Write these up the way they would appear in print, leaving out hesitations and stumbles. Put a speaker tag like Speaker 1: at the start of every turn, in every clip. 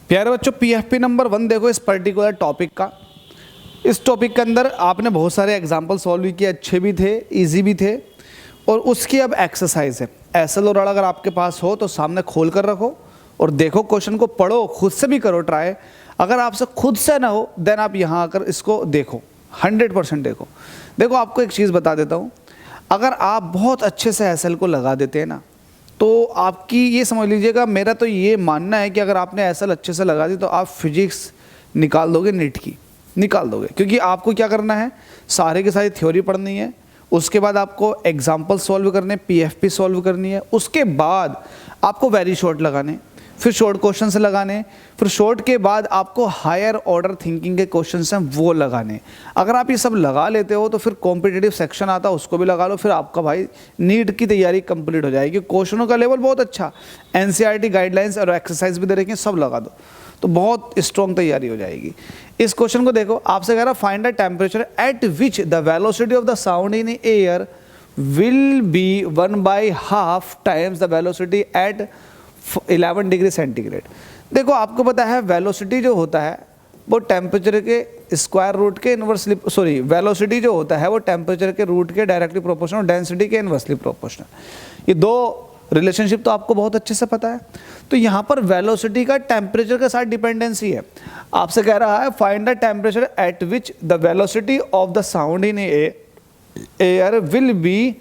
Speaker 1: प्यारे बच्चों, PFP number 1 देखो इस पर्टिकुलर टॉपिक का। इस टॉपिक के अंदर आपने बहुत सारे एग्जाम्पल सॉल्व भी किए, अच्छे भी थे, इजी भी थे, और उसकी अब एक्सरसाइज है। एसएल और अगर आपके पास हो तो सामने खोल कर रखो और देखो, क्वेश्चन को पढ़ो, खुद से भी करो ट्राई। अगर आपसे खुद से ना हो देन आप यहाँ आकर इसको देखो, 100% देखो। देखो आपको एक चीज़ बता देता हूँ, अगर आप बहुत अच्छे से एसएल को लगा देते हैं ना, तो आपकी ये समझ लीजिएगा, मेरा तो ये मानना है कि अगर आपने एसएल अच्छे से लगा दी तो आप फिजिक्स निकाल दोगे, नीट की निकाल दोगे। क्योंकि आपको क्या करना है, सारे की सारी थ्योरी पढ़नी है, उसके बाद आपको एग्जाम्पल सॉल्व करने, पीएफपी सॉल्व करनी है, उसके बाद आपको वेरी शॉर्ट लगाने, फिर शॉर्ट क्वेश्चन से लगाने, फिर शॉर्ट के बाद आपको हायर ऑर्डर थिंकिंग के क्वेश्चन हैं वो लगाने। अगर आप ये सब लगा लेते हो तो फिर कॉम्पिटिटिव सेक्शन आता है, उसको भी लगा लो, फिर आपका भाई नीट की तैयारी कंप्लीट हो जाएगी। क्वेश्चनों का लेवल बहुत अच्छा, एनसीईआरटी गाइडलाइंस और एक्सरसाइज भी दे रखी है, सब लगा दो तो बहुत स्ट्रॉन्ग तैयारी हो जाएगी। इस क्वेश्चन को देखो, आपसे कह रहा find the temperature at which the velocity of the sound in air will be 1/2 times the velocity at 11 degree centigrade. देखो आपको पता है वेलोसिटी जो होता है वो टेम्परेचर के स्क्वायर रूट के इनवर्सली, सॉरी, वेलोसिटी जो होता है वो टेम्परेचर के रूट के डायरेक्टली प्रोपोर्शनल, डेंसिटी के इनवर्सली प्रोपोर्शनल। ये दो रिलेशनशिप तो आपको बहुत अच्छे से पता है। तो यहाँ पर वेलोसिटी का टेम्परेचर के साथ डिपेंडेंसी है। आपसे कह रहा है find the temperature at which the velocity of the sound in air will be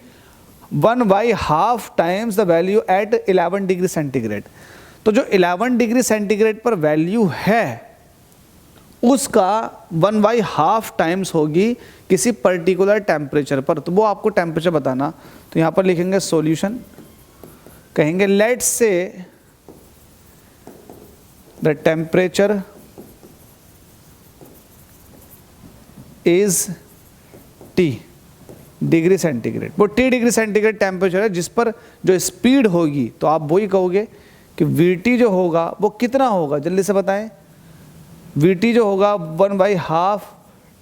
Speaker 1: 1/2 times the value at 11 degree centigrade. तो जो 11 डिग्री सेंटीग्रेड पर वैल्यू है उसका 1/2 टाइम्स होगी किसी पर्टिकुलर टेम्परेचर पर। तो वो आपको टेम्परेचर बताना। तो यहाँ पर लिखेंगे सॉल्यूशन, कहेंगे let's say the temperature is T degree centigrade. वो T डिग्री सेंटीग्रेड टेम्परेचर है जिस पर जो स्पीड होगी, तो आप वही कहोगे कि VT जो होगा वो कितना होगा, जल्दी से बताएं। VT जो होगा 1/2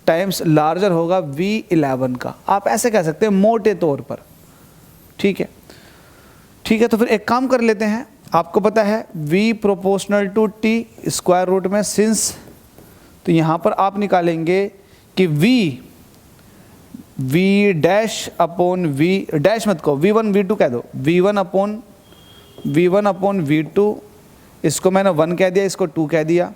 Speaker 1: टाइम्स लार्जर होगा V11 का। आप ऐसे कह सकते हैं मोटे तौर पर, ठीक है। ठीक है, तो फिर एक काम कर लेते हैं। आपको पता है V proportional to T square root में सिंस, तो यहाँ पर आप निकालेंगे कि V dash upon V dash मत कहो, V1 V2 कह दो, V1 अपॉन V2, इसको मैंने 1 कह दिया, इसको 2 कह दिया,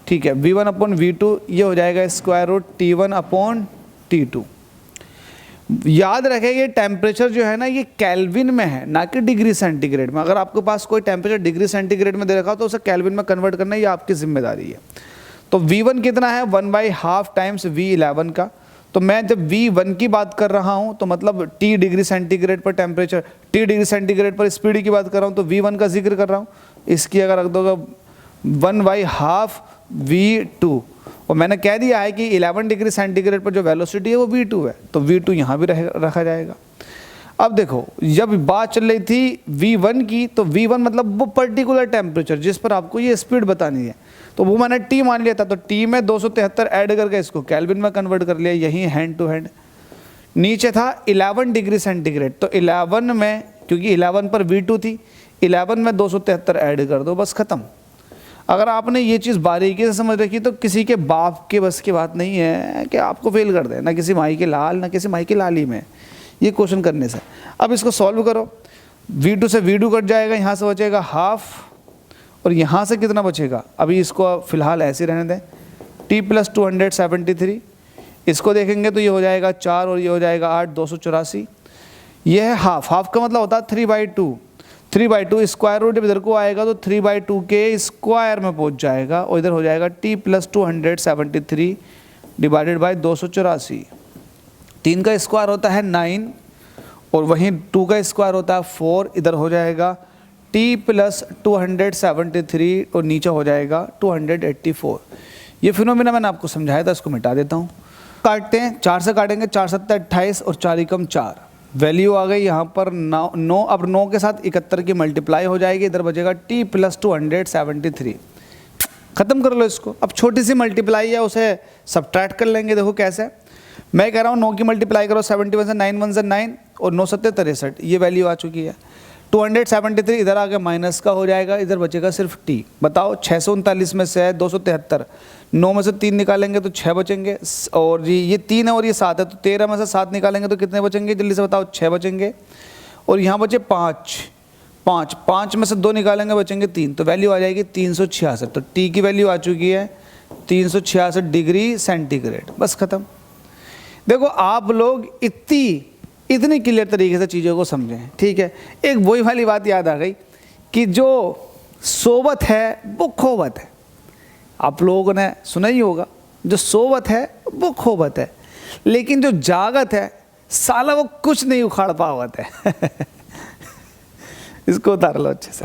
Speaker 1: ठीक है। V1 अपॉन V2 ये हो जाएगा square root T1 upon T2। याद रखेंगे टेम्परेचर जो है ना ये केल्विन में है, ना कि डिग्री सेंटीग्रेड में। अगर आपके पास कोई टेम्परेचर डिग्री सेंटीग्रेड में दे रखा हो तो उसे केल्विन में कन्वर्ट करना ये आपकी जिम्मेदारी है। तो V1 कितना है, 1/2 टाइम्स V11 का। तो मैं जब V1 की बात कर रहा हूँ तो मतलब T डिग्री सेंटीग्रेड पर टेम्परेचर, T डिग्री सेंटीग्रेड पर स्पीड की बात कर रहा हूँ तो V1 का जिक्र कर रहा हूँ। इसकी अगर रख दोगे 1/2 V2, और मैंने कह दिया है कि 11 डिग्री सेंटीग्रेड पर जो वेलोसिटी है वो V2 है, तो V2 यहाँ भी रखा जाएगा। अब देखो, जब बात चल रही थी V1 की, तो V1 मतलब वो पर्टिकुलर टेम्परेचर जिस पर आपको ये स्पीड बतानी है, तो वो मैंने T मान लिया था। तो T में 273 ऐड करके इसको केल्विन में कन्वर्ट कर लिया, यही हैंड टू हैंड। नीचे था 11 डिग्री सेंटीग्रेड, तो 11 में, क्योंकि 11 पर V2 थी, 11 में 273 ऐड कर दो, बस ख़त्म। अगर आपने ये चीज़ बारीकी से समझ रखी तो किसी के बाप के बस की बात नहीं है कि आपको फेल कर दे, ना किसी माई के लाल, ना किसी माई की लाली में ये क्वेश्चन करने से। अब इसको सॉल्व करो, V2 से V2 कट जाएगा, यहाँ से बचेगा हाफ, और यहाँ से कितना बचेगा, अभी इसको फ़िलहाल ऐसे रहने दें, T + 273। इसको देखेंगे तो ये हो जाएगा 4 और ये हो जाएगा 8, 284। ये है हाफ, हाफ का मतलब होता है 3/2। 3/2 स्क्वायर रूट इधर को आएगा तो 3/2 के स्क्वायर में पहुँच जाएगा, और इधर हो जाएगा T + 273 डिवाइडेड बाई 284। 3 का स्क्वायर होता है 9, और वहीं 2 का स्क्वायर होता है 4, इधर हो जाएगा T + 273 और नीचे हो जाएगा 284। ये फिनोमिना मैंने आपको समझाया था, इसको मिटा देता हूँ। काटते हैं, 4 से काटेंगे, 4 × 7 = 28 और 4 × 1 = 4। वैल्यू आ गई यहाँ पर 9। अब 9 के साथ 71 की मल्टीप्लाई हो जाएगी, इधर बचेगा T + 273। ख़त्म कर लो इसको। अब छोटी सी मल्टीप्लाई है, उसे सब्ट्रैक्ट कर लेंगे। देखो कैसे, मैं कह रहा हूँ 9 की मल्टीप्लाई करो, 71 से 9 1 से 9 और 9 7 63, ये वैल्यू आ चुकी है। 273 इधर आके माइनस का हो जाएगा, इधर बचेगा सिर्फ t। बताओ 639 में से है 273, 9 में से 3 निकालेंगे तो 6 बचेंगे, और ये 3 है और ये 7 है, तो 13 में से 7 निकालेंगे तो कितने बचेंगे, जल्दी से बताओ, 6 बचेंगे। और यहाँ बचे 5 में से 2 निकालेंगे बचेंगे 3, तो वैल्यू आ जाएगी 366। तो t की वैल्यू आ चुकी है 366 डिग्री सेंटीग्रेड। बस खत्म। देखो आप लोग इतनी क्लियर तरीके से चीज़ों को समझें, ठीक है। एक वही वाली बात याद आ गई कि जो सोबत है वो खोबत है। आप लोगों ने सुना ही होगा, जो सोबत है वो खोबत है, लेकिन जो जागत है साला वो कुछ नहीं उखाड़ पावत है। इसको उतार लो अच्छे से।